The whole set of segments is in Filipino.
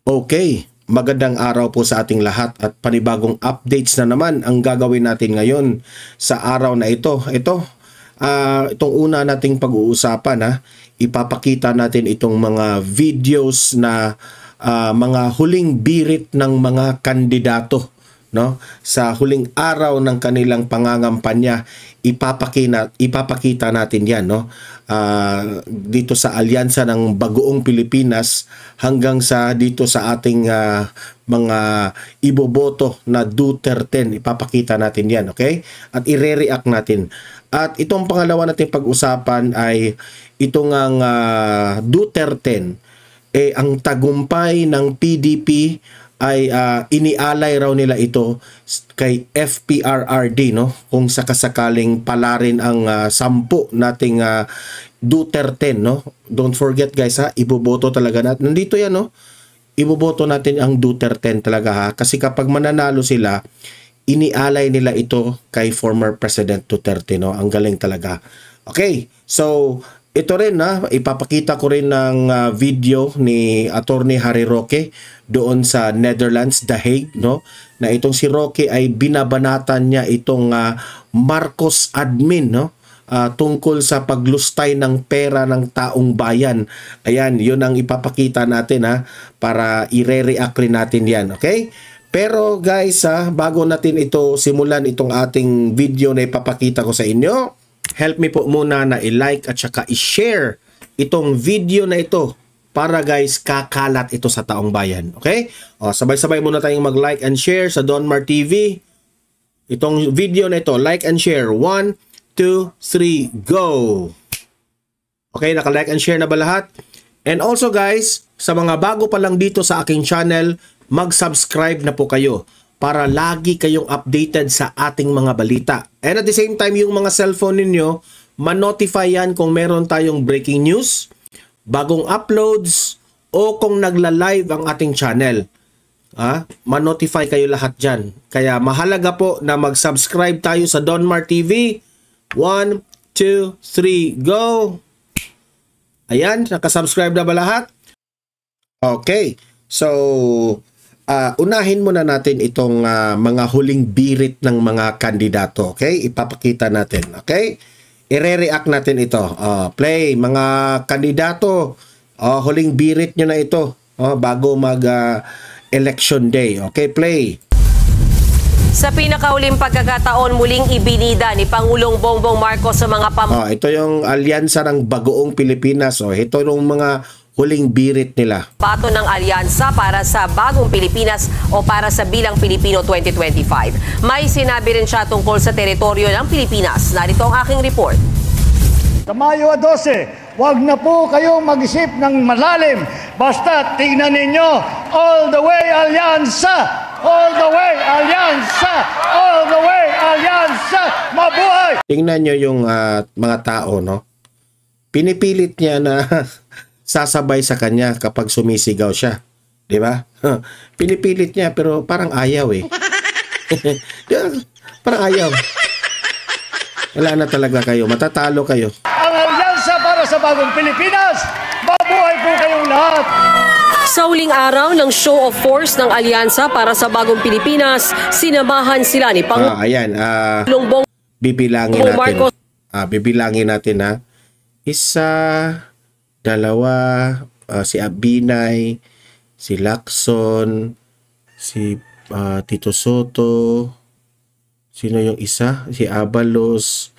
Okay, magandang araw po sa ating lahat at panibagong updates na naman ang gagawin natin ngayon sa araw na ito. Itong una nating pag-uusapan, ipapakita natin itong mga videos na mga huling birit ng mga kandidato, no? Sa huling araw ng kanilang pangangampanya, ipapakita natin 'yan, no? Dito sa alyansa ng Bagoong Pilipinas hanggang sa dito sa ating mga iboboto na Duterte, ipapakita natin 'yan, okay? At ire-react natin. At itong pangalawa nating pag-usapan ay itong ang Duterte, ang tagumpay ng PDP ay inialay raw nila ito kay FPRRD, no? Kung sakasakaling palarin ang 10 nating Duterte, no? Don't forget guys, iboboto talaga natin. Nandito yan, no? Iboboto natin ang Duterte talaga, kasi kapag mananalo sila, inialay nila ito kay former President Duterte, no? Ang galing talaga. Okay, so ito rin, ipapakita ko rin ng video ni Attorney Harry Roque doon sa Netherlands, The Hague, no? Na itong si Roque ay binabanatan niya itong Marcos admin, no? Tungkol sa paglustay ng pera ng taong bayan. Ayan, yun ang ipapakita natin, para ire-react rin natin yan, okay? Pero guys, bago natin ito simulan itong ating video na ipapakita ko sa inyo, help me po muna na i-like at saka i-share itong video na ito para guys kakalat ito sa taong bayan. Okay? Sabay-sabay muna tayong mag-like and share sa Donmar TV. Itong video na ito, like and share. 1, 2, 3, go! Okay, naka-like and share na ba lahat? And also guys, sa mga bago pa lang dito sa aking channel, mag-subscribe na po kayo para lagi kayong updated sa ating mga balita. And at the same time, yung mga cellphone ninyo, ma-notify yan kung meron tayong breaking news, bagong uploads, o kung nagla-live ang ating channel. Ma-notify kayo lahat dyan. Kaya mahalaga po na mag-subscribe tayo sa Donmar TV. 1, 2, 3, go! Ayan, nakasubscribe na ba lahat? Okay, so unahin muna natin itong mga huling birit ng mga kandidato, okay? Ipapakita natin, okay? Ire-react natin ito. Play, mga kandidato, huling birit nyo na ito bago mag-election day. Okay, play. Sa pinakauling pagkakataon, muling ibinida ni Pangulong Bongbong Marcos sa mga ito yung alyansa ng Bagoong Pilipinas. Ito yung mga huling birit nila. Bato ng alyansa para sa Bagong Pilipinas o para sa Bilang Pilipino 2025. May sinabi rin siya tungkol sa teritoryo ng Pilipinas. Narito ang aking report. Sa Mayo 12, wag na po kayong mag-isip ng malalim. Basta tingnan ninyo, all the way alyansa! All the way alyansa! All the way alyansa! Mabuhay! Tingnan nyo yung mga tao, no? Pinipilit niya na sasabay sa kanya kapag sumisigaw siya. Di ba? Pinipilit niya pero parang ayaw eh. Parang ayaw. Wala na talaga kayo. Matatalo kayo. Ang alyansa para sa Bagong Pilipinas, mabuhay po kayong lahat! Sa huling araw ng show of force ng alyansa para sa Bagong Pilipinas, sinamahan sila ni Pangulong ayan. Bibilangin natin. Marcos. Bibilangin natin, Isa, dalawa, si Abinay, si Lacson, si Tito Soto, sino yung isa? Si Abalos.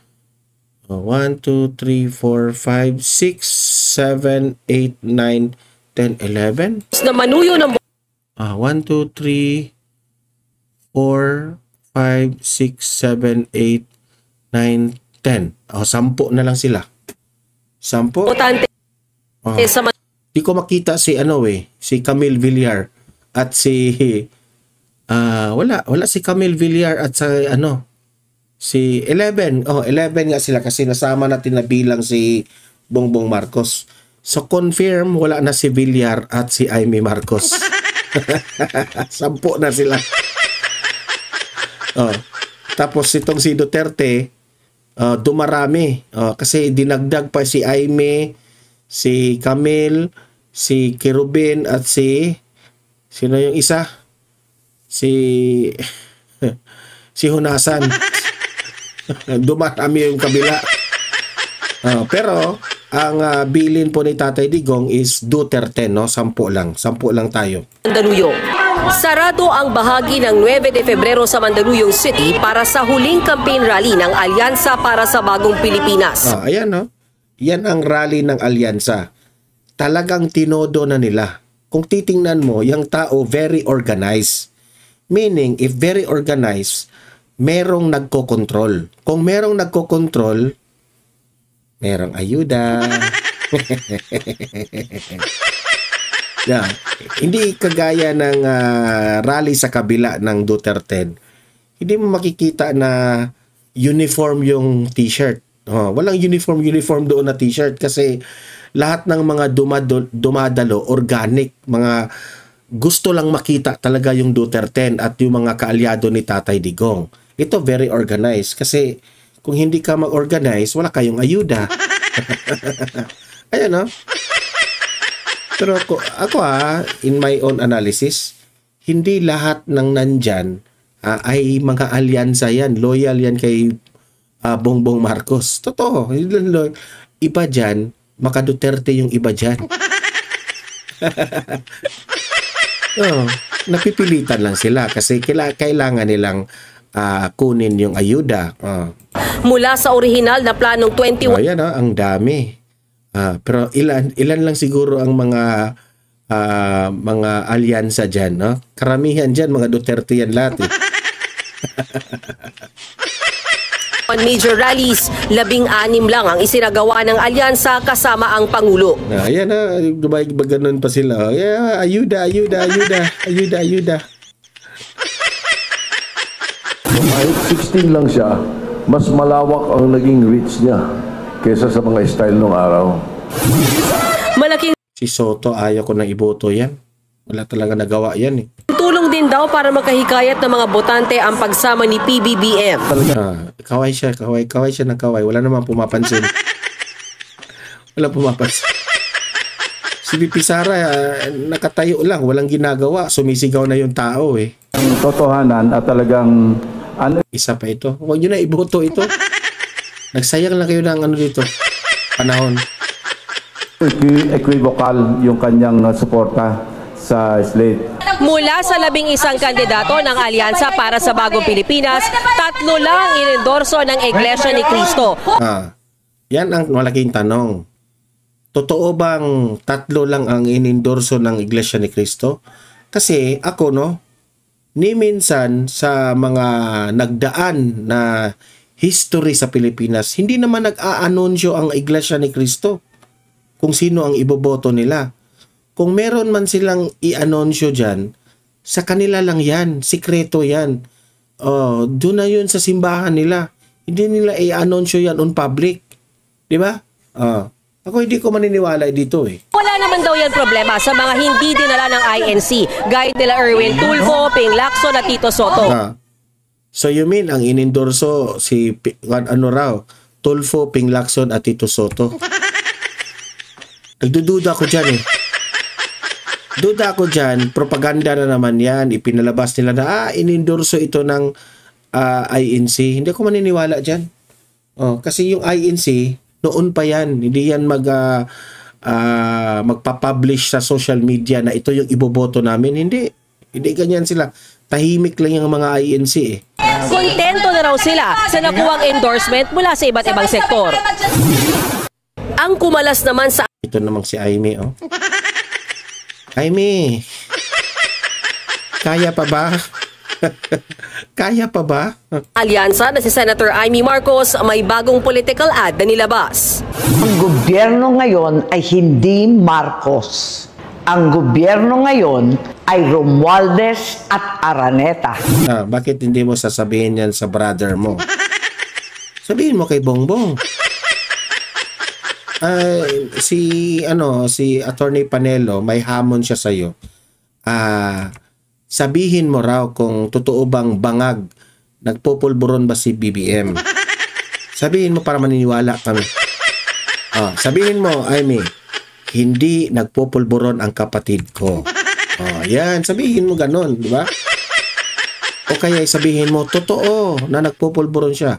1, 2, 3, 4, 5, 6, 7, 8, 9, 10, 11? Na manuyo ng 1, 2, 3, 4, 5, 6, 7, 8, 9, 10. 10 na lang sila. 10? botante sa Di ko makita si si Camille Villar at si wala si Camille Villar at sa si 11. 11 nga sila kasi nasama natin na bilang si Bongbong Marcos. So confirm wala na si Villar at si Aimee Marcos. 10 na sila. Tapos itong si Duterte dumarami kasi dinagdag pa si Aimee, si Camille, si Kerubin at si Sino yung isa? Si si Hunasan. Dumarami yung kabila. Pero ang bilin po ni Tatay Digong is Duterte, no? 10 lang. 10 lang tayo. Mandaluyong. Sarado ang bahagi ng 9 de Febrero sa Mandaluyong City para sa huling campaign rally ng Alyansa para sa Bagong Pilipinas. Ayan, no? Yan ang rally ng Alyansa. Talagang tinodo na nila. Kung titingnan mo, yung tao very organized. Meaning, if very organized, merong nagko-control. Kung merong nagko-control, merong ayuda. Yeah. Hindi kagaya ng rally sa kabila ng Duterte. Hindi mo makikita na uniform yung t-shirt. Walang uniform doon na t-shirt kasi lahat ng mga dumadalo, organic, mga gusto lang makita talaga yung Duterte at yung mga kaalyado ni Tatay Digong. Ito very organized kasi kung hindi ka mag-organize, wala kayong ayuda. Ayan, no? Pero ako in my own analysis, hindi lahat ng nandyan ay mga alyansa yan. Loyal yan kay Bongbong Marcos. Totoo. Iba dyan, maka Duterte yung iba dyan. Napipilitan lang sila kasi kailangan nilang kunin yung ayuda. Mula sa orihinal na planong 21... Ayan, ang dami. Pero ilan lang siguro ang mga alyansa dyan, no? Karamihan dyan, mga Duterte yan lahat. On major rallies, 16 lang ang isinagawa ng alyansa kasama ang Pangulo. Ayan na, ganun pa sila. Yeah, ayuda. Kahit 16 lang siya, mas malawak ang naging reach niya kesa sa mga style nung araw. Malaking Si Soto, ayaw ko nang iboto yan. Wala talaga nagawa yan eh. tulong din daw para makahikayat ng mga botante ang pagsama ni PBBM. Kaway siya ng kaway. Wala namang pumapansin. Wala pumapansin. Si VP Sara, nakatayo lang, walang ginagawa. Sumisigaw na yung tao eh. Ang totohanan at talagang Isa pa ito. Huwag nyo na iboto ito. Nagsayang lang kayo ng dito. Panahon. equivocal yung kanyang suporta sa slate. Mula sa 11 kandidato ng Alyansa para sa Bagong Pilipinas, 3 lang inendorso ng Iglesia ni Cristo. Yan ang malaking tanong. Totoo bang 3 lang ang inendorso ng Iglesia ni Cristo? Kasi ako, ni minsan sa mga nagdaan na history sa Pilipinas, hindi naman nag-aanunsyo ang Iglesia ni Cristo kung sino ang iboboto nila. Kung meron man silang i-anunsyo dyan, sa kanila lang yan, sikreto yan. Doon na yun sa simbahan nila. Hindi nila i-anunsyo yan on public. Di ba? Ako hindi ko maniniwala dito eh. Wala naman daw yan problema sa mga hindi dinala ng INC, gaya nila Erwin Tulfo, Ping Lacson at Tito Soto. So you mean ang inendorso si Tulfo, Ping Lacson at Tito Soto? Nagdududa ko dyan eh. Duda ako dyan, propaganda na naman yan, ipinalabas nila na inendorso ito ng INC. Hindi ako maniniwala dyan. Kasi yung INC, noon pa yan, hindi yan magpapublish sa social media na ito yung iboboto namin. Hindi ganyan sila. Tahimik lang yung mga INC eh. Kontento na raw sila sa nakuwang endorsement mula sa iba't ibang sektor. Ang kumalas naman sa ito namang si Aimee, Aimee, kaya pa ba? Kaya pa ba? Alyansa na si Senator Amy Marcos may bagong political ad na nilabas. Ang gobyerno ngayon ay hindi Marcos. Ang gobyerno ngayon ay Romualdez at Araneta. Bakit hindi mo sasabihin yan sa brother mo? Sabihin mo kay Bongbong. Si Attorney Panelo, may hamon siya sa'yo. Sabihin mo raw kung totoo bang bangag, nagpupulburon ba si BBM. Sabihin mo para maniniwala kami. Sabihin mo, Aimee, hindi nagpupulburon ang kapatid ko. Oh, yan, sabihin mo ganon, di ba? O kaya sabihin mo, totoo na nagpupulburon siya.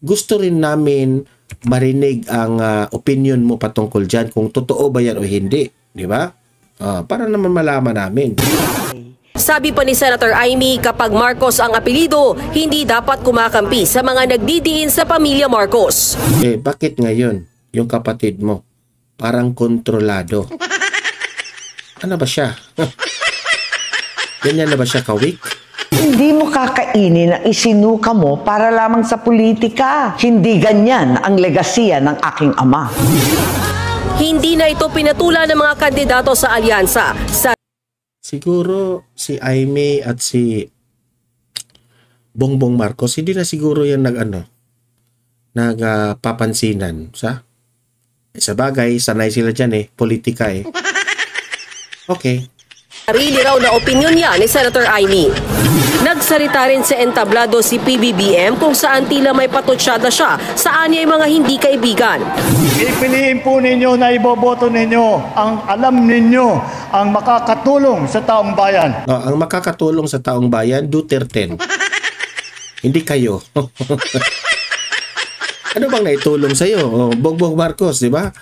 Gusto rin namin marinig ang opinion mo patungkol dyan, kung totoo ba yan o hindi, di ba? Para naman malaman namin. Sabi pa ni Senator Amy, kapag Marcos ang apelido, hindi dapat kumakampi sa mga nagdidiin sa pamilya Marcos. Bakit ngayon yung kapatid mo parang kontrolado? Ano ba siya? Ganyan na ba siya ka-weak? Hindi mo kakainin ang isinuka mo para lamang sa politika. Hindi ganyan ang legasiya ng aking ama. Hindi na ito pinatulan ng mga kandidato sa alyansa. Siguro si Aimee at si Bongbong Marcos, hindi na siguro yan nagpapansinan. Sa bagay, sanay sila dyan politika Okay. Sarili raw na opinyon niya ni Senator Amy. Nagsalita rin sa entablado si PBBM kung saan tila may patutsyada siya sa anyay mga hindi kaibigan. Pipiliin po ninyo na iboboto ninyo ang alam ninyo ang makakatulong sa taong bayan. Ang makakatulong sa taong bayan, Duterte. Hindi kayo. Ano bang naitulong sa'yo? Bongbong Marcos, di ba?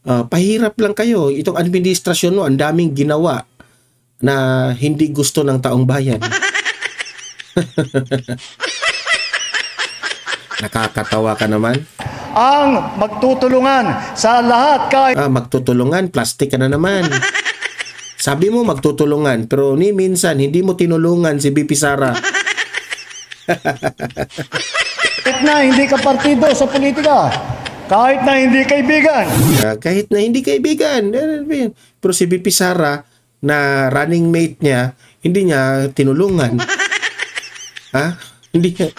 Pahirap lang kayo. Itong administrasyon mo, ang daming ginawa na hindi gusto ng taong bayan. Nakakatawa ka naman. Ang magtutulungan sa lahat kahit magtutulungan, plastic ka na naman. Sabi mo magtutulungan, pero ni minsan hindi mo tinulungan si BP Sara. kahit na hindi ka partido sa politika, kahit na hindi kaibigan. Kahit na hindi kaibigan. Pero si BP Sara, na running mate niya, hindi niya tinulungan. Hindi niya.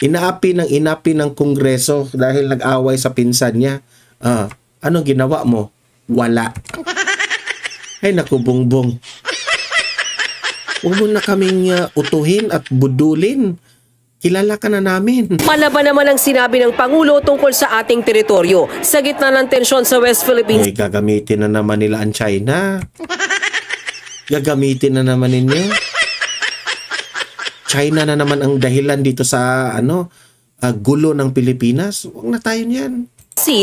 Inaapi ng Kongreso dahil nag-away sa pinsan niya. Anong ginawa mo? Wala. Ay naku, Bongbong. Huwag mo na kaming utuhin at budulin. Kilala ka na namin. Palaban naman ang sinabi ng Pangulo tungkol sa ating teritoryo. Sa gitna ng tensyon sa West Philippines. Gagamitin na naman nila ang China. Gagamitin na naman ninyo. China na naman ang dahilan dito sa gulo ng Pilipinas. Huwag na tayo niyan.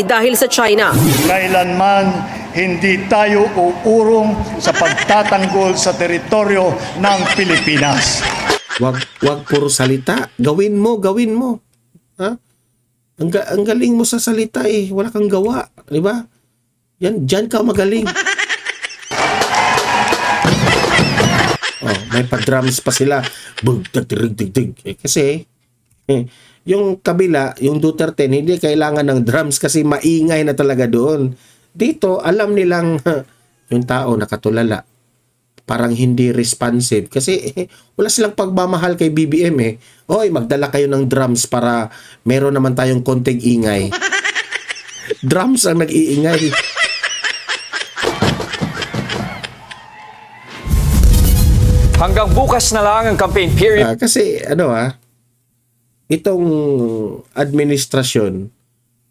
Dahil sa China. Kailanman hindi tayo uurong sa pagtatanggol sa teritoryo ng Pilipinas. Wag puro salita. Gawin mo. Ang galing mo sa salita wala kang gawa, di ba? Diyan ka magaling. May pa-drums pa sila. Kasi yung kabila, yung Duterte, hindi kailangan ng drums kasi maingay na talaga doon. Dito, alam nilang yung tao nakatulala. Parang hindi responsive. Kasi wala silang pagmamahal kay BBM Oy, magdala kayo ng drums para meron naman tayong konting ingay. Drums ang nag-iingay. Hanggang bukas na lang ang campaign period. Kasi itong administrasyon,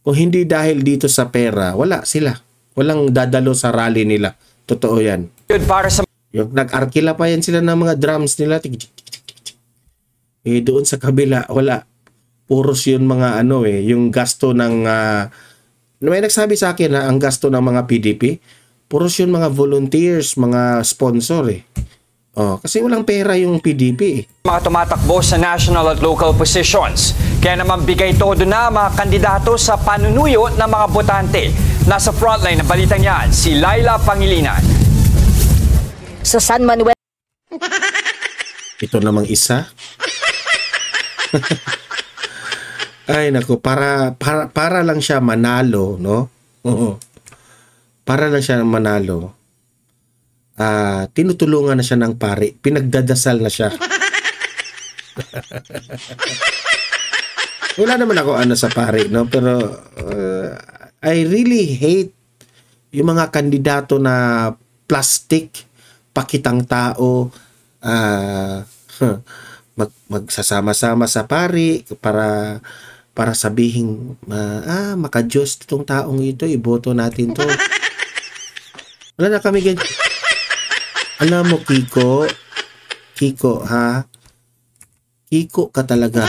kung hindi dahil dito sa pera, wala sila. Walang dadalo sa rally nila. Totoo yan. Para sa Yung nag-arkila pa yan sila ng mga drums nila. Doon sa kabila, wala. Puros yun mga yung gasto ng... may nagsabi sa akin ang gasto ng mga PDP, puros yun mga volunteers, mga sponsor kasi walang pera yung PDP mga tumatakbo sa national at local positions. Kaya naman bigay todo na mga kandidato sa panunuyo ng mga botante. Nasa frontline ng balitang yan, si Laila Pangilinan. Sa San Manuel. Ito namang isa. Ay naku, para lang siya manalo, no? Para lang siya manalo. Tinutulungan na siya ng pari. Pinagdadasal na siya. Wala naman ako sa pari, no? Pero I really hate yung mga kandidato na plastic, pakitang tao, magsasama-sama sa pari para sabihin, maka-Diyos itong taong ito, iboto natin to. Wala na kami ganyan. Alam mo, Kiko, ha? Kiko ka talaga.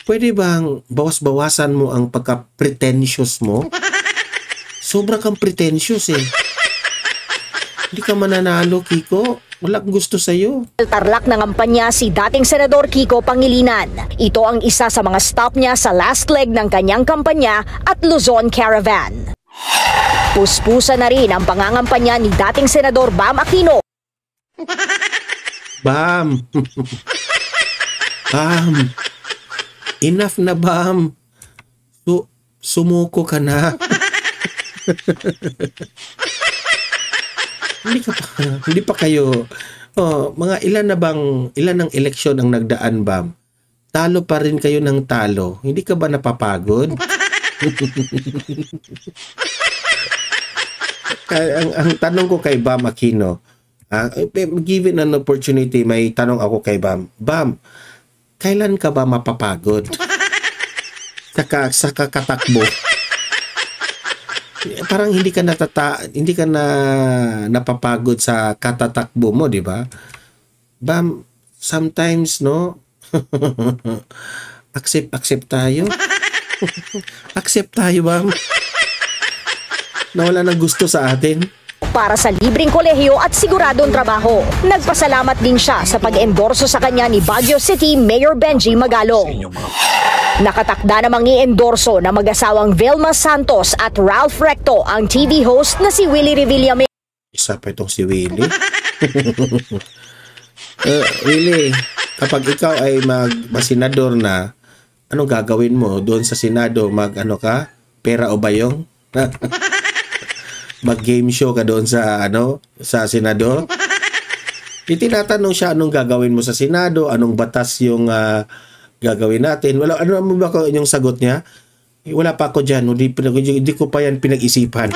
Pwede bang bawas-bawasan mo ang pagka-pretentious mo? Sobra kang pretentious eh. Hindi ka mananalo, Kiko. Wala akong gusto sa'yo. Tarlak ng kampanya si dating Senador Kiko Pangilinan. Ito ang isa sa mga stop niya sa last leg ng kanyang kampanya at Luzon Caravan. Puspusa na rin ang pangangampanya ni dating Senador Bam Aquino. Bam! Bam! Enough na, Bam! Sumuko ka na. Hindi pa kayo, mga ilan ng eleksyon ang nagdaan, Bam? Talo pa rin kayo ng talo. Hindi ka ba napapagod? ang tanong ko kay Bam Aquino, given an opportunity, may tanong ako kay Bam. Bam, kailan ka ba mapapagod? Sa kakatakbo. Parang hindi ka na napapagod sa katatakbo mo, di ba? Bam, sometimes, no? accept tayo. Accept tayo, Bam. Nawala ng gusto sa atin. Para sa libreng kolehiyo at siguradong trabaho. Nagpasalamat din siya sa pag-endorso sa kanya ni Baguio City Mayor Benji Magalong. Nakatakda namang i-endorso na mag-asawang Vilma Santos at Ralph Recto ang TV host na si Willie Revillame. Isa pa itong si Willie. Willie, kapag ikaw ay mag-senador na, anong gagawin mo doon sa Senado? Pera o bayong? Mag-game show ka doon sa Senado? Tinatanong siya anong gagawin mo sa Senado, anong batas yung gagawin natin. Wala, ano ba yung sagot niya? Wala pa ako dyan. Hindi ko pa yan pinag-isipan.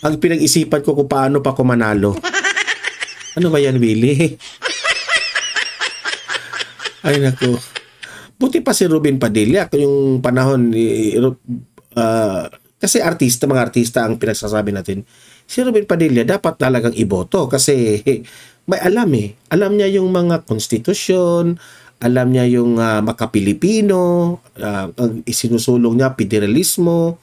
Ang pinag-isipan ko kung paano pa ako manalo. Ano ba yan, Willie? Ay, naku. Buti pa si Robin Padilla. Yung panahon, kasi mga artista ang pinagsasabi natin. Si Robin Padilla dapat talagang iboto kasi may alam eh. Alam niya yung mga konstitusyon, alam niya yung makapilipino, ang isinusulong niya, federalismo.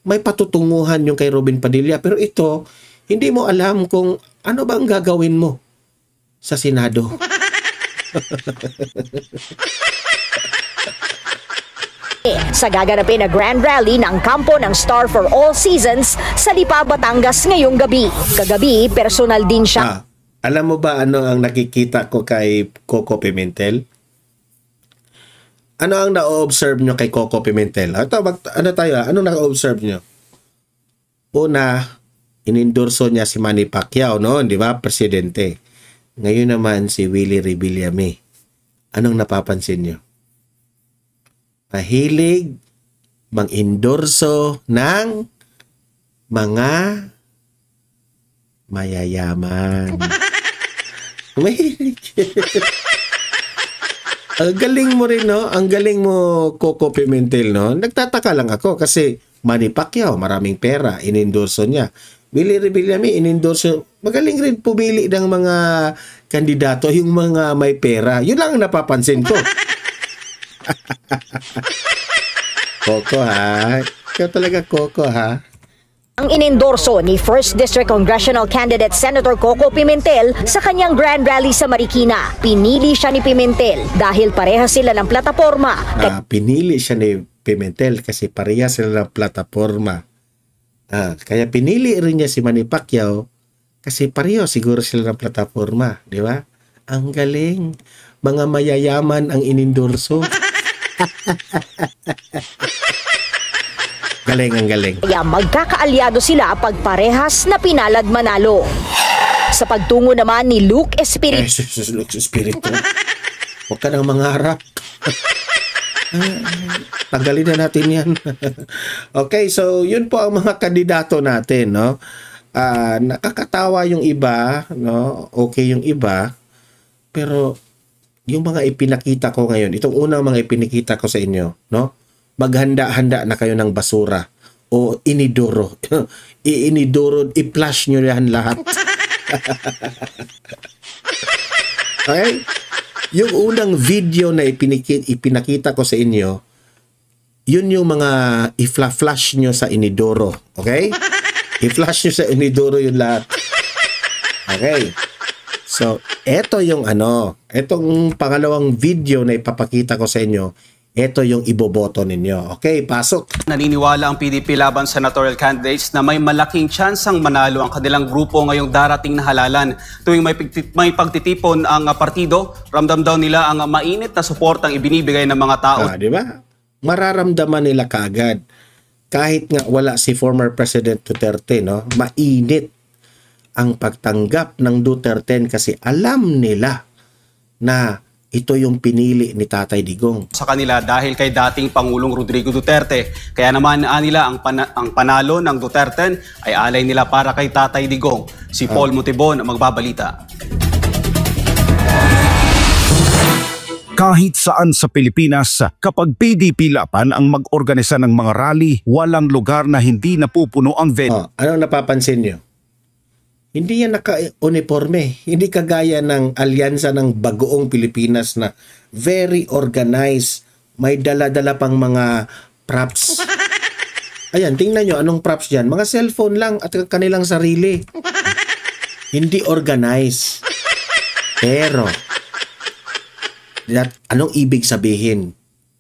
May patutunguhan yung kay Robin Padilla. Pero ito, hindi mo alam kung ano ba ang gagawin mo sa Senado. Sa gaganapin na Grand Rally ng kampo ng Star for All Seasons sa Lipa, Batangas ngayong gabi. Kagabi, personal din siya. Alam mo ba ano ang nakikita ko kay Coco Pimentel? Ano ang na-observe nyo kay Coco Pimentel? Ano na-observe nyo? Una, inendorso niya si Manny Pacquiao noon, di ba? Presidente. Ngayon naman si Willie Revillame. Anong napapansin nyo? Mahilig mang-endorso ng mga mayayaman. Mahilig. Ang galing mo rin, no? Ang galing mo, Coco Pimentel, no? Nagtataka lang ako kasi Manny Pacquiao, maraming pera, inendorso niya. Willie Revillame, inendorso. Magaling rin pumili ng mga kandidato, yung mga may pera. Yun lang ang napapansin ko. Coco, ha? Ikaw talaga, Coco, ha? Ang inendorso ni 1st District Congressional Candidate Senator Coco Pimentel sa kanyang Grand Rally sa Marikina. Pinili siya ni Pimentel dahil pareha sila ng plataporma. Pinili siya ni Pimentel kasi pareha sila ng plataporma. Kaya pinili rin niya si Manny Pacquiao kasi pareho siguro sila ng plataporma. Di ba? Ang galing. Mga mayayaman ang inendorso. Galing, ang galing. Kaya magkakaalyado sila pag parehas na pinalad manalo. Sa pagtungo naman ni Luke Espiritu. Luke Espiritu. Huwag ka nang mangarap. Tanggalin na natin yan. Okay, so yun po ang mga kandidato natin, no? Nakakatawa yung iba, no? Okay yung iba. Pero yung mga ipinakita ko ngayon, itong unang mga ipinakita ko sa inyo, no? Maghanda-handa na kayo ng basura. o inidoro. Iinidoro, i-flash nyo yan lahat. Okay? Yung unang video na ipinakita ko sa inyo, yun yung mga i-flash nyo sa inidoro. Okay? I-flash nyo sa inidoro yung lahat. Okay. So, eto yung etong pangalawang video na ipapakita ko sa inyo, eto yung iboboto ninyo. Okay, pasok. Naniniwala ang PDP laban sa senatorial candidates na may malaking tsansang manalo ang kanilang grupo ngayong darating na halalan. Tuwing may pagtitipon ang partido, ramdam daw nila ang mainit na suportang ibinibigay ng mga tao. Di ba? Mararamdaman nila kaagad. Kahit nga wala si former President Duterte, no? Mainit ang pagtanggap ng Duterte kasi alam nila na ito yung pinili ni Tatay Digong. Sa kanila dahil kay dating Pangulong Rodrigo Duterte. Kaya naman nila ang panalo ng Duterte ay alay nila para kay Tatay Digong. Si Paul Montibon ang magbabalita. Kahit saan sa Pilipinas, kapag PDP laban ang mag-organisa ng mga rally, walang lugar na hindi napupuno ang venue. Anong napapansin nyo? Hindi yan naka-uniforme. Hindi kagaya ng alyansa ng Bagoong Pilipinas na very organized. May dala-dala pang mga props. Ayan, tingnan nyo anong props dyan. Mga cellphone lang at kanilang sarili. Hindi organized. Pero, anong ibig sabihin?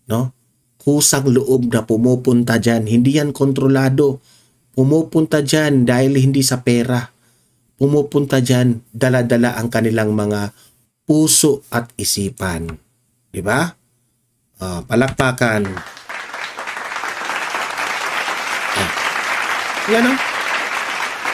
No? Kusang loob na pumupunta dyan. Hindi yan kontrolado. Pumupunta dyan dahil hindi sa pera. Pumupunta dyan, dala-dala ang kanilang mga puso at isipan. Diba? Palakpakan. Yan o.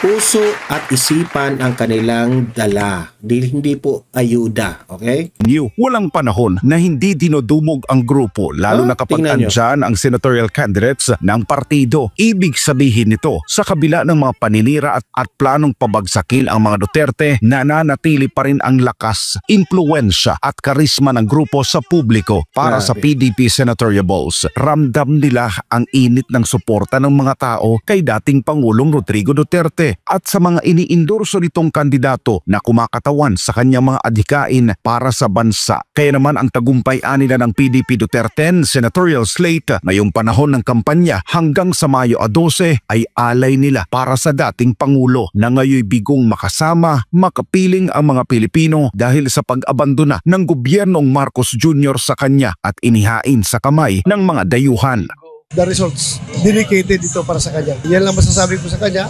Puso at isipan ang kanilang dala. Hindi po ayuda. Okay? Walang panahon na hindi dinodumog ang grupo, lalo na kapag andyan ang senatorial candidates ng partido. Ibig sabihin nito, sa kabila ng mga paninira at planong pabagsakin ang mga Duterte, nananatili pa rin ang lakas, impluwensya at karisma ng grupo sa publiko para sa PDP senatorial balls. Ramdam nila ang init ng suporta ng mga tao kay dating Pangulong Rodrigo Duterte at sa mga iniindorso nitong kandidato na kumakatawan sa kanyang mga adhikain para sa bansa. Kaya naman ang tagumpay-ani na ng PDP Duterte senatorial slate ngayong panahon ng kampanya hanggang sa Mayo 12 ay alay nila para sa dating Pangulo na ngayoy bigong makasama, makapiling ang mga Pilipino dahil sa pag-abandona ng gobyernong Marcos Jr. sa kanya at inihain sa kamay ng mga dayuhan. The results dedicated ito para sa kanya. Yan lang masasabi ko sa kanya.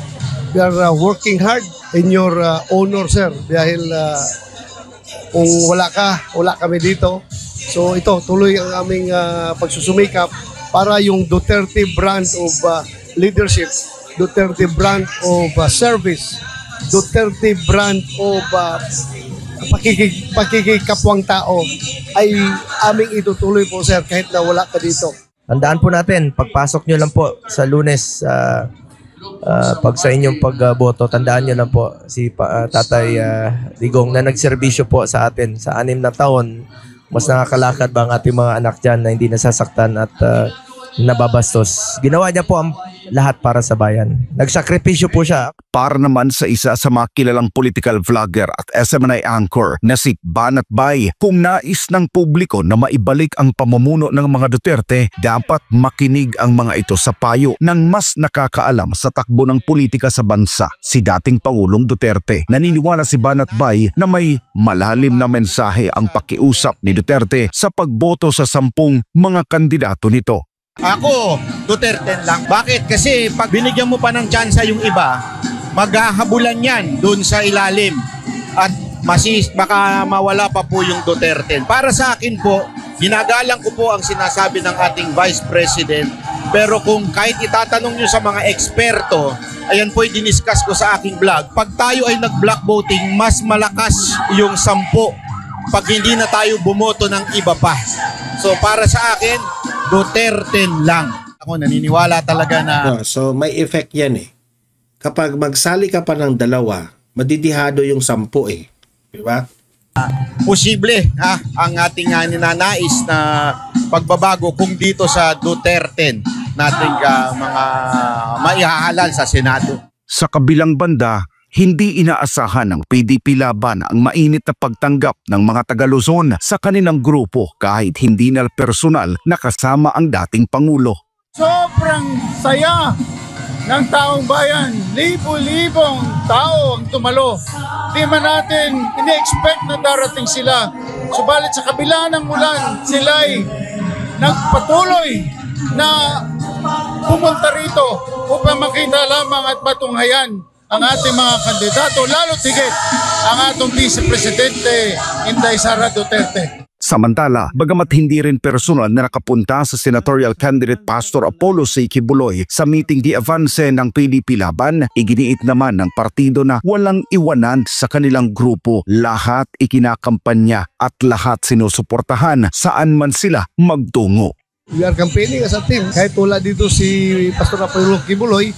We are working hard in your honor, sir. Dahil kung wala kami dito. So ito, tuloy ang aming pagsusumikap para yung Duterte brand of leadership, Duterte brand of service, Duterte brand of pakikikapwang tao ay aming itutuloy po, sir, kahit na wala ka dito. Tandaan po natin, pagpasok nyo lang po sa Lunes, pag sa inyong pagboto, tandaan nyo lang po si Tatay Digong na nagserbisyo po sa atin sa 6 na taon. Mas nakakalakad ba ang ating mga anak dyan na hindi nasasaktan at nababastos. Ginawa niya po ang lahat para sa bayan. Nagsakripisyo po siya. Para naman sa isa sa mga kilalang political vlogger at SMNI anchor na si Banat Bay, kung nais ng publiko na maibalik ang pamumuno ng mga Duterte, dapat makinig ang mga ito sa payo ng mas nakakaalam sa takbo ng politika sa bansa, si dating Pangulong Duterte. Naniniwala si Banat Bay na may malalim na mensahe ang pakiusap ni Duterte sa pagboto sa 10 mga kandidato nito. Ako, Duterte lang. Bakit? Kasi pag binigyan mo pa ng tsansa yung iba, maghahabulan yan doon sa ilalim at baka mawala pa po yung Duterte. Para sa akin po, ginagalang ko po ang sinasabi ng ating Vice President, pero kung kahit itatanong nyo sa mga eksperto, ayan po diniscuss ko sa aking vlog, pag tayo ay nag-block voting, mas malakas yung 10 pag hindi na tayo bumoto ng iba pa. So para sa akin, Duterte lang. Ako naniniwala talaga na... So may effect yan eh. Kapag magsali ka pa ng 2, madidihado yung 10 eh. Diba? Posible ang ating ninanais na pagbabago kung dito sa Duterte nating mga maihahalal sa Senado. Sa kabilang banda, hindi inaasahan ng PDP Laban ang mainit na pagtanggap ng mga taga-Luzon sa kanilang grupo kahit hindi na personal nakasama ang dating Pangulo. Sobrang saya ng taong bayan. Libo-libong tao ang tumalo. Di man natin ini-expect na darating sila. Subalit sa kabila ng ulan, sila'y nagpatuloy na pumunta rito upang makita lamang at matunghayan ang ating mga kandidato, lalo tigit ang atong Vice Presidente Inday Sara Duterte. Samantala, bagamat hindi rin personal na nakapunta sa senatorial candidate Pastor Apollo C. Quiboloy sa meeting di avance ng PDP Laban, iginiit naman ng partido na walang iwanan sa kanilang grupo. Lahat ikinakampanya at lahat sinusuportahan saan man sila magtungo. We are campaigning as a team. Kahit wala dito si Pastor Apollo Quiboloy,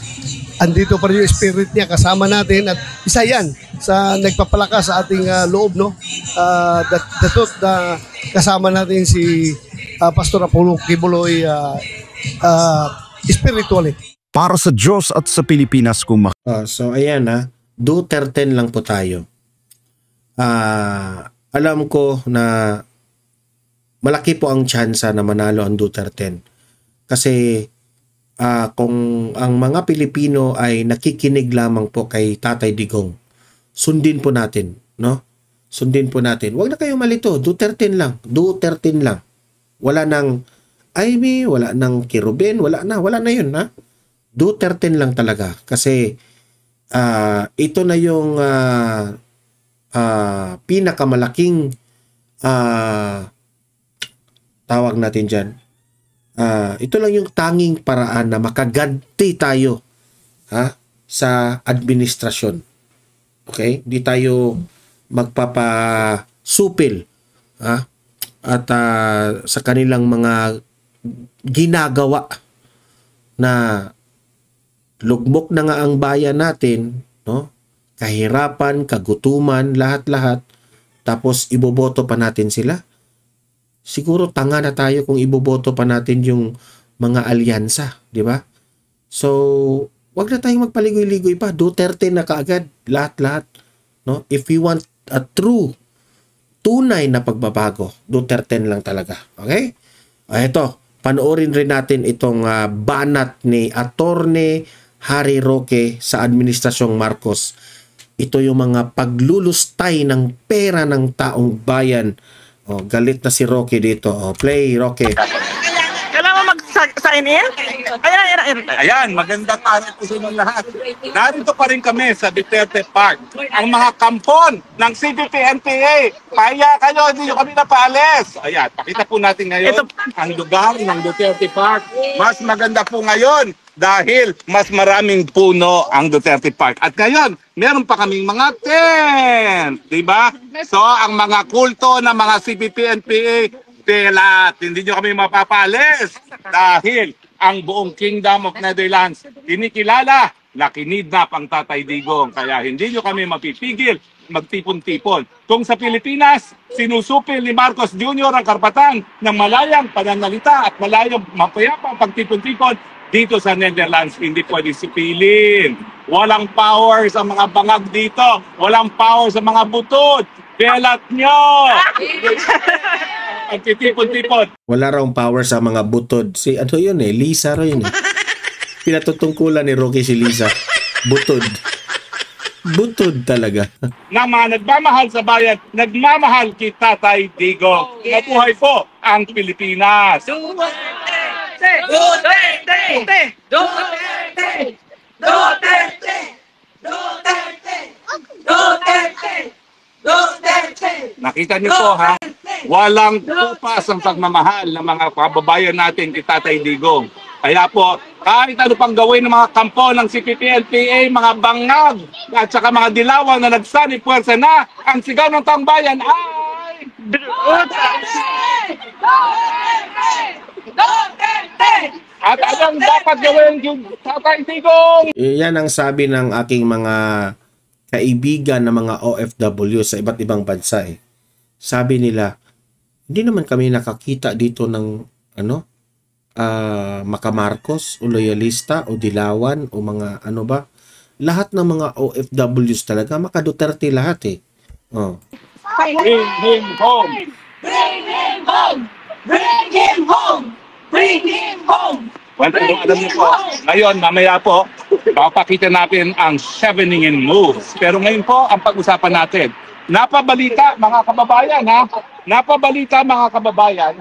andito pa rin yung spirit niya kasama natin at isa yan sa nagpapalakas sa ating loob, no? Kasama natin si Pastor Apollo Quiboloy spiritually. Para sa Diyos at sa Pilipinas kung so ayan Duterte lang po tayo. Alam ko na malaki po ang tsansa na manalo ang Duterte. Kasi kung ang mga Pilipino ay nakikinig lamang po kay Tatay Digong, sundin po natin, no? Sundin po natin. Huwag na kayong malito, Duterte lang. Duterte lang. Wala nang Amy, wala nang Kirubin, wala na yun, ha? Duterte lang talaga. Kasi ito na yung pinakamalaking tawag natin dyan. Ito lang yung tanging paraan na makaganti tayo sa administrasyon. Okay? Di tayo magpapasupil at sa kanilang mga ginagawa na lugmok na nga ang bayan natin, no? Kahirapan, kagutuman, lahat-lahat, tapos iboboto pa natin sila. Siguro tanga na tayo kung iboboto pa natin yung mga alyansa, di ba? So, wag na tayong magpaligoy-ligoy pa. Duterte na kaagad, lahat-lahat, no? If we want a tunay na pagbabago, Duterte lang talaga. Okay? Ito, panoorin rin natin itong banat ni Attorney Harry Roque sa Administrasyong Marcos. Ito yung mga paglulustay ng pera ng taong bayan. Galit na si Roque dito. Play, Roque. Kailangan mag-sign in? Ayan, magandang araw po sa inyong lahat. Narito pa rin kami sa Duterte Park. Ang mga kampon ng CPP-NPA. Pahiya kayo, hindi nyo kami napaalis. Ayan, pakita po natin ngayon ang lugar ng Duterte Park. Mas maganda po ngayon dahil mas maraming puno ang Duterte Park. At ngayon, meron pa kaming mga tent, di ba? So, ang mga kulto ng mga CPP-NPA, hindi nyo kami mapapalis dahil ang buong Kingdom of Netherlands kinikilala na kinidnap ang Tatay Digong. Kaya hindi nyo kami mapipigil magtipon-tipon. Kung sa Pilipinas, sinusupil ni Marcos Jr. ang karapatan ng malayang pananalita at malayang mapayapang pagtipon-tipon, dito sa Netherlands, hindi pwede sipilin. Walang power sa mga bangag dito. Walang power sa mga butod. Belat nyo! Pagtitipon-tipon. Wala raw power sa mga butod. Si ano yun Lisa raw yun Pinatutungkulan ni Roque si Lisa. Butod. Butod talaga. Na mga nagmamahal sa bayan, nagmamahal kay Tatay Digong. Nabuhay po ang Pilipinas. Duterte! Duterte! Duterte! Duterte! Duterte! Duterte! Duterte! Nakita niyo po walang tupas ang pagmamahal ng mga kababayan natin kay Tatay Digong. Kaya po, kahit ano pang gawin ng mga kampo ng CPP-NPA, mga bangag at saka mga dilawan na nagsanib puwersa na, ang sigaw ng taong bayan ay Duterte! Duterte! At anong dapat gawin yung Tatay Digong? Yan ang sabi ng aking mga kaibigan na mga OFW sa iba't ibang bansa Sabi nila, hindi naman kami nakakita dito ng makamarcos o loyalista o dilawan o mga ano ba, lahat ng mga OFWs talaga maka-Duterte lahat eh. Oh. Bring him home! Bring him home! Bring him home! Bring him home! Well, alam niyo po, ngayon, mamaya po, papakita natin ang 7-in moves. Pero ngayon po, ang pag-usapan natin, napabalita mga kababayan,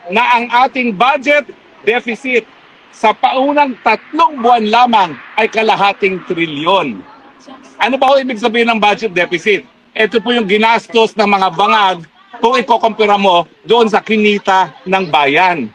na ang ating budget deficit sa paunang 3 buwan lamang ay kalahating trilyon. Ano ba ho ibig sabihin ng budget deficit? Ito po yung ginastos ng mga bangag kung ikukumpira mo doon sa kinita ng bayan.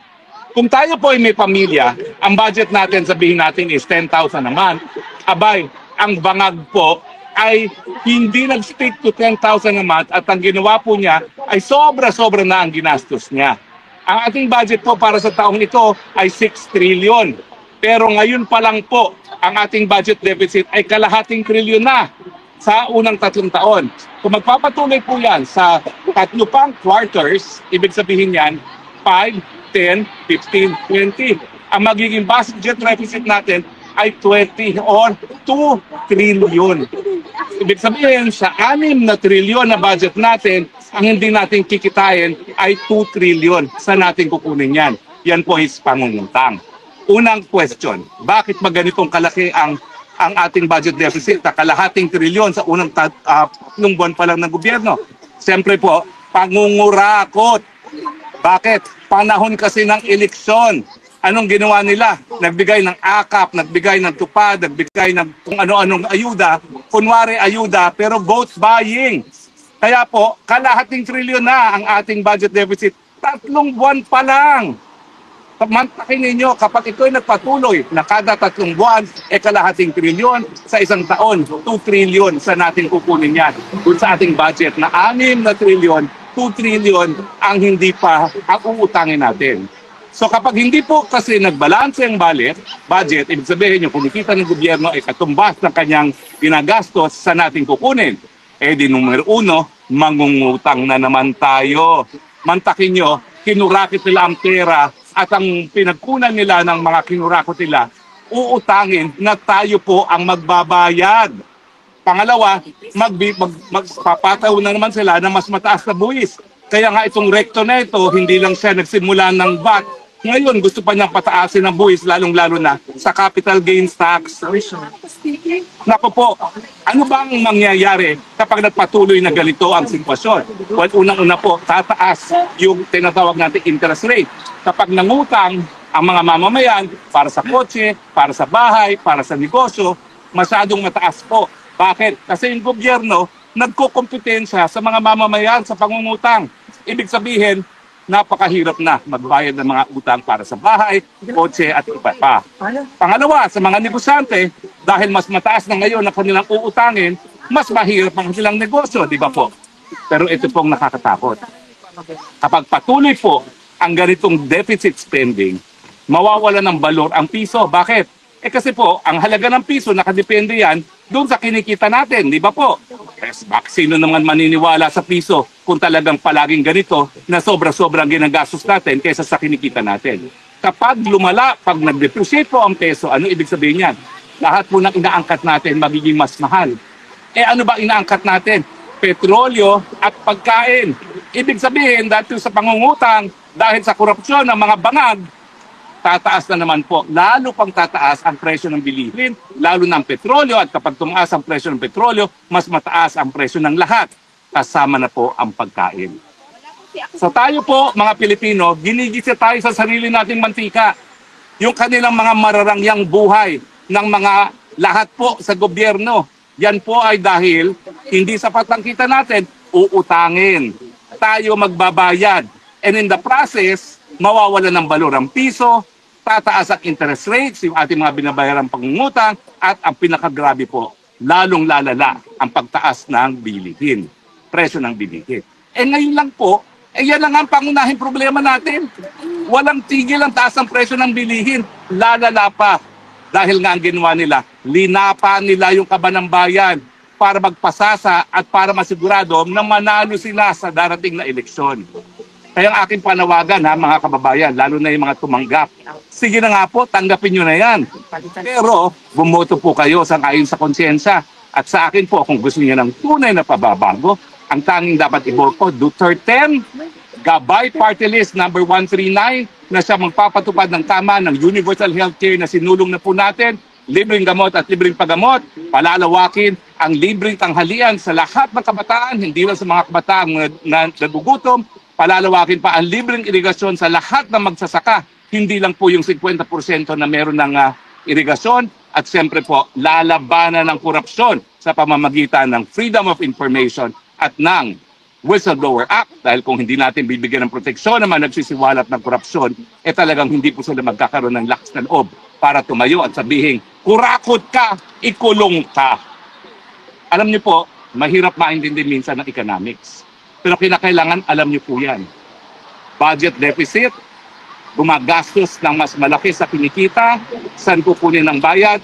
Kung tayo po ay may pamilya, ang budget natin, sabihin natin is 10,000 naman. Abay, ang bangag po ay hindi nag-stick to 10,000 a month at ang ginawa po niya ay sobra-sobra na ang ginastos niya. Ang ating budget po para sa taong ito ay 6 trillion. Pero ngayon pa lang po, ang ating budget deficit ay kalahating trilyon na sa unang 3 taon. Kung magpapatuloy po yan sa 3 pang quarters, ibig sabihin yan, 5, 10, 15, 20. Ang magiging budget deficit natin ay 20 or 2 trillion. Ibig sabihin, sa 6 na trilyon na budget natin, ang hindi natin kikitain ay 2 trillion sa natin kukunin yan. Yan po is pangungutang. Unang question, bakit ba ganitong kalaki ang ating budget deficit na kalahating trilyon sa unang 3 buwan pa lang ng gobyerno? Siyempre po, pangungurakot. Bakit? Panahon kasi ng eleksyon. Anong ginawa nila? Nagbigay ng akap, nagbigay ng tupad, nagbigay ng kung ano-anong ayuda. Kunwari ayuda, pero vote buying. Kaya po, kalahating trilyon na ang ating budget deficit. 3 buwan pa lang. Mantakin ninyo, kapag ito ay nagpatuloy na kada 3 buwan, kalahating trilyon sa isang taon, 2 trilyon sa natin kukunin yan. Kung sa ating budget na 6 na trilyon, 2 trilyon ang hindi pa ang uutangin natin. So kapag hindi po kasi nagbalanse ang budget, ibig sabihin yung kumikita ng gobyerno ay katumbas ng kanyang ginagastos sa natin kukunin. Di numero 1, mangungutang na naman tayo. Mantakin nyo, kinurakit nila ang pera at ang pinagkunan nila ng mga kinurakot nila, uutangin na tayo po ang magbabayad. Pangalawa, magpapataw na naman sila ng mas mataas na buwis. Kaya nga itong recto na ito, hindi lang siya nagsimula ng VAT. Ngayon, gusto pa niyang pataasin ng buwis, lalong-lalo na sa capital gains tax. Naku po, ano bang mangyayari kapag nagpatuloy na ganito ang sitwasyon? Well, unang-una po, tataas yung tinatawag natin interest rate. Kapag nangutang ang mga mamamayan para sa kotse, para sa bahay, para sa negosyo, masyadong mataas po. Bakit? Kasi yung gobyerno nagkukompetensya sa mga mamamayan sa pangungutang. Ibig sabihin, napakahirap na magbayad ng mga utang para sa bahay, kotse at iba pa. Pangalawa, sa mga negosyante, dahil mas mataas na ngayon ang kanilang uutangin, mas mahirap ang kanilang negosyo, di ba po? Pero ito pong nakakatakot. Kapag patuloy po ang ganitong deficit spending, mawawala ng balor ang piso. Bakit? Kasi po, ang halaga ng piso, nakadepende yan doon sa kinikita natin, di ba po? Sino naman maniniwala sa piso kung talagang palaging ganito na sobra-sobrang ginagastos natin kaysa sa kinikita natin? Kapag lumala, pag nag-depreciate po ang peso, ano ibig sabihin yan? Lahat po ng inaangkat natin magiging mas mahal. Ano ba inaangkat natin? Petrolyo at pagkain. Ibig sabihin, dahil sa pangungutang, dahil sa korupsyon ng mga bangag, tataas na naman po, lalo pang tataas ang presyo ng bilihin, lalo ng petrolyo, at kapag tumaas ang presyo ng petrolyo, mas mataas ang presyo ng lahat, kasama na po ang pagkain. So tayo po, mga Pilipino, ginigisa tayo sa sarili nating mantika. Yung kanilang mga mararangyang buhay ng mga lahat po sa gobyerno, yan po ay dahil hindi sapat ang kita natin, uutangin. Tayo magbabayad. And in the process, mawawala ng balor ang piso, tataas ang interest rates, yung ating mga binabayarang pangungutang, at ang pinakagrabe po, lalong lalala ang pagtaas ng bilihin, presyo ng bilihin. Ngayon lang po, yan lang ang pangunahing problema natin. Walang tigil ang taas ng presyo ng bilihin, lalala pa. Dahil nga ang ginawa nila, linapa nila yung kaba ng bayan para magpasasa at para masigurado na manalo sila sa darating na eleksyon. Kaya ang aking panawagan ha, mga kababayan, lalo na yung mga tumanggap, sige na nga po, tanggapin nyo na yan. Pero bumoto po kayo ayon sa konsyensya. At sa akin po, kung gusto niyo ng tunay na pababago, ang tanging dapat iboto, Duterte, Gabay Party List number 139, na siya magpapatupad ng tama ng universal healthcare na sinulong na po natin, libreng gamot at libreng paggamot, palalawakin ang libreng tanghalian sa lahat ng kabataan, hindi lang sa mga kabataan na nagugutom, palalawakin pa ang libreng irigasyon sa lahat ng magsasaka, hindi lang po yung 50% na meron ng irigasyon, at siyempre po, lalabanan ng korupsyon sa pamamagitan ng Freedom of Information at ng Whistleblower Act. Dahil kung hindi natin bibigyan ng proteksyon naman nagsisiwalat ng korupsyon, talagang hindi po sila magkakaroon ng lakas ng loob para tumayo at sabihin, kurakot ka, ikulong ka. Alam niyo po, mahirap maintindihan minsan ng economics. Pero kinakailangan alam niyo po yan. Budget deficit, gumagastos ng mas malaki sa kinikita, saan kukunin ng bayad,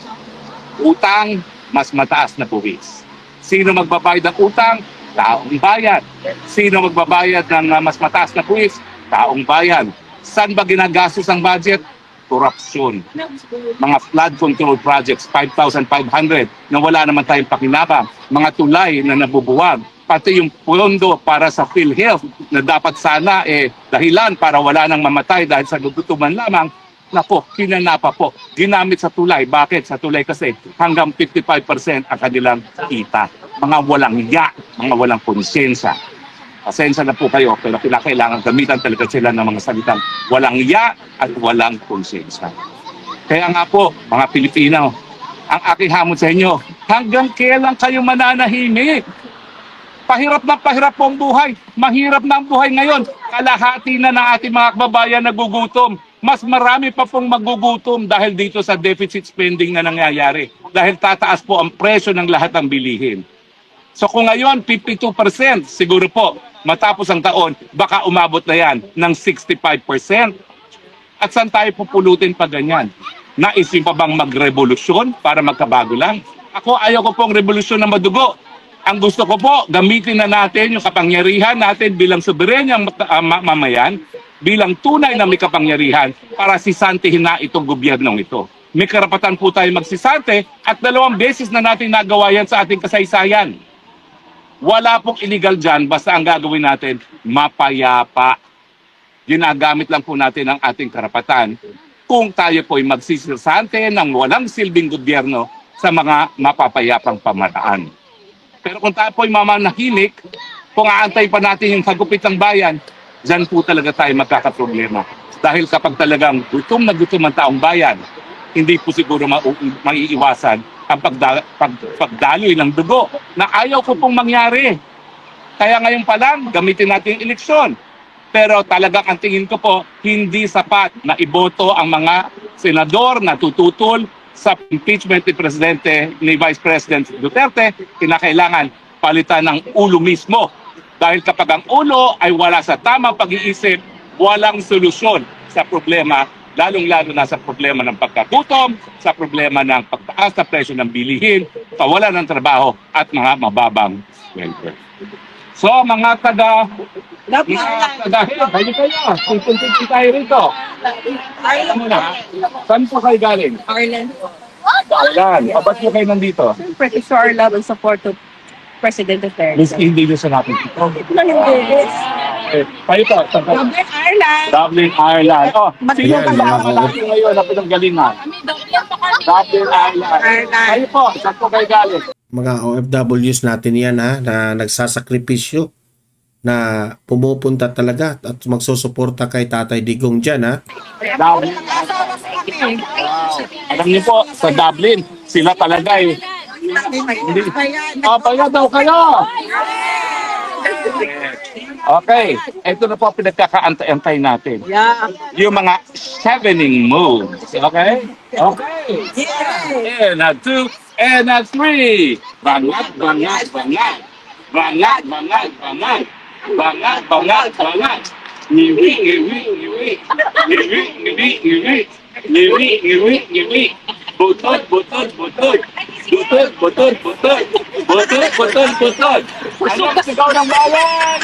utang, mas mataas na buwis. Sino magbabayad ng utang? Taong bayan. Sino magbabayad ng mas mataas na buwis? Taong bayan. Saan ba ginagastos ang budget? Korupsyon. Mga flood control projects, 5,500 na wala naman tayong pakinabang. Mga tulay na nabubuwag. Pati yung pondo para sa PhilHealth na dapat sana dahilan para wala nang mamatay dahil sa gugutuman lamang, napo, hinanapa po. Ginamit sa tulay. Bakit? Sa tulay kasi hanggang 55% ang kanilang kita. Mga walang ya, mga walang konsensya. Pasensya na po kayo, pero kailangan gamitan talaga sila ng mga salitang walang ya at walang konsensya. Kaya nga po, mga Pilipino, ang aking hamon sa inyo, hanggang kailan kayo mananahimik? Pahirap po ang buhay. Mahirap na ang buhay ngayon. Kalahati na ng ating mga kababayan nagugutom. Mas marami pa pong magugutom dahil dito sa deficit spending na nangyayari. Dahil tataas po ang presyo ng lahat ng bilihin. So kung ngayon 52%, siguro po matapos ang taon, baka umabot na yan ng 65%. At saan tayo pupulutin pa ganyan? Naisip pa bang magrevolusyon para magkabago lang? Ako ayaw ko pong revolusyon na madugo. Ang gusto ko po, gamitin na natin yung kapangyarihan natin bilang soberenyang mamayan, bilang tunay na may kapangyarihan para sisantihin na itong gobyernong ito. May karapatan po tayo magsisante at 2 beses na natin nagawa yan sa ating kasaysayan. Wala pong illegal dyan, basta ang gagawin natin, mapayapa. Ginagamit lang po natin ang ating karapatan kung tayo po'y magsisisante ng walang silbing gobyerno sa mga mapapayapang pamaraan. Pero kung tayo po'y mamanahimik, kung aantay pa natin yung hagupit ng bayan, dyan po talaga tayo magkakaproblema. Dahil kapag talagang gutom na gutom ang taong bayan, hindi po siguro maiiwasan ang pagdaloy ng dugo na ayaw ko pong mangyari. Kaya ngayon pa lang, gamitin natin yung eleksyon. Pero talagang ang tingin ko po, hindi sapat na iboto ang mga senador na tututol sa impeachment ni Presidente ni Vice President Duterte. Kinakailangan palitan ng ulo mismo. Dahil kapag ang ulo ay wala sa tamang pag-iisip, walang solusyon sa problema, lalong-lalo na sa problema ng pagkagutom, sa problema ng pagtaas na presyo ng bilihin, kawalan ng trabaho at mga mababang welfare. So mga tayo kayo, puntin tayo rito. Alam mo na, saan po kayo galing? Ireland. Ireland. O ba't po kayo nandito? Siyempre, to show our love and support to President Duterte. Hindi nyo sa natin dito. Kayo po, Dublin, Ireland. Dublin, Ireland. Oh, sino kasama natin ngayon na pinanggalingan? Dublin, Ireland. Kayo po, saan po kayo galing? Mga OFWs natin yan na nagsasakripisyo, na pumupunta talaga at magsusuporta kay Tatay Digong dyan Dublin. Alam niyo po, sa Dublin, sila talaga Paya daw kayo! Okay, ito na po pinagkakaantay natin. Yung mga chevening moves. Okay? Okay. And a 2, and a 3. Bangat, bangat, bangat. Bangat, bangat, bangat. Bangat, bangat, bangat. Ngiwi, ngiwi, ngiwi. Ngiwi, ngiwi, ngiwi. Ngiwi, ngiwi, ngiwi. Butod, butod, butod. Butod, butod, butod. Butod, butod, butod. Ano ang sigaw ng bayan?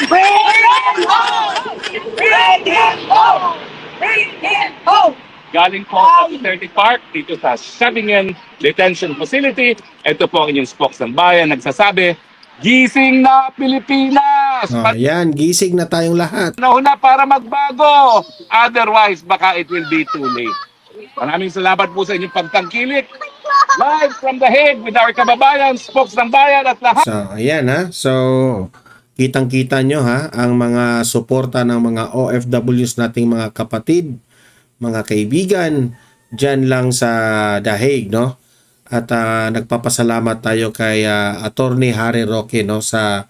Bring him home! Bring him home! Galing po sa Duterte Park, dito sa Sabingen Detention Facility. Ito po ang inyong spokes ng bayan, nagsasabi, gising na Pilipinas! Yan, gising na tayong lahat. Nauna para magbago. Otherwise, baka it will be too late. Maraming salamat po sa inyong pagtangkilik. Live from The Hague with our kababayan, spokes ng bayan at lahat. So, ayan ha. So, kitang-kita nyo ha, ang mga suporta ng mga OFWs nating mga kapatid, mga kaibigan, dyan lang sa The Hague, no? At nagpapasalamat tayo kay Attorney Harry Roque, no? Sa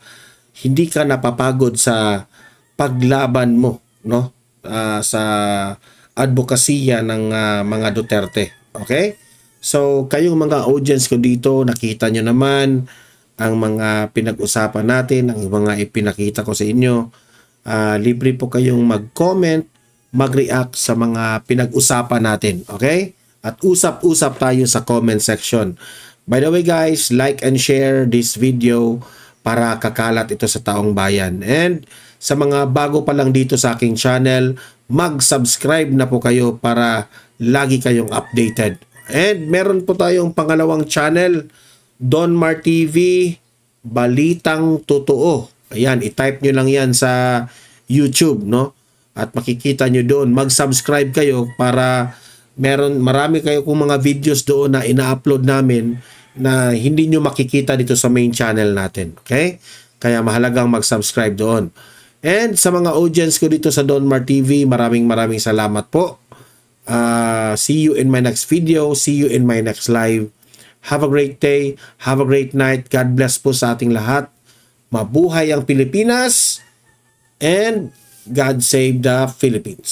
hindi ka napapagod sa paglaban mo, no? Sa advokasya ng mga Duterte. Okay? So, kayong mga audience ko dito, nakita nyo naman ang mga pinag-usapan natin, ang mga ipinakita ko sa inyo. Libre po kayong mag-comment, mag-react sa mga pinag-usapan natin. Okay? At usap-usap tayo sa comment section. By the way guys, like and share this video para kakalat ito sa taong bayan. And sa mga bago pa lang dito sa aking channel, mag-subscribe na po kayo para lagi kayong updated. And meron po tayong pangalawang channel, Donmar TV, Balitang Totoo. Ayan, i-type nyo lang yan sa YouTube, no? At makikita nyo doon. Mag-subscribe kayo para marami kayo kung mga videos doon na ina-upload namin na hindi nyo makikita dito sa main channel natin. Okay? Kaya mahalagang mag-subscribe doon. And sa mga audience ko dito sa Donmar TV, maraming salamat po. See you in my next video. See you in my next live. Have a great day. Have a great night. God bless po sa ating lahat. Mabuhay ang Pilipinas. And God save the Philippines.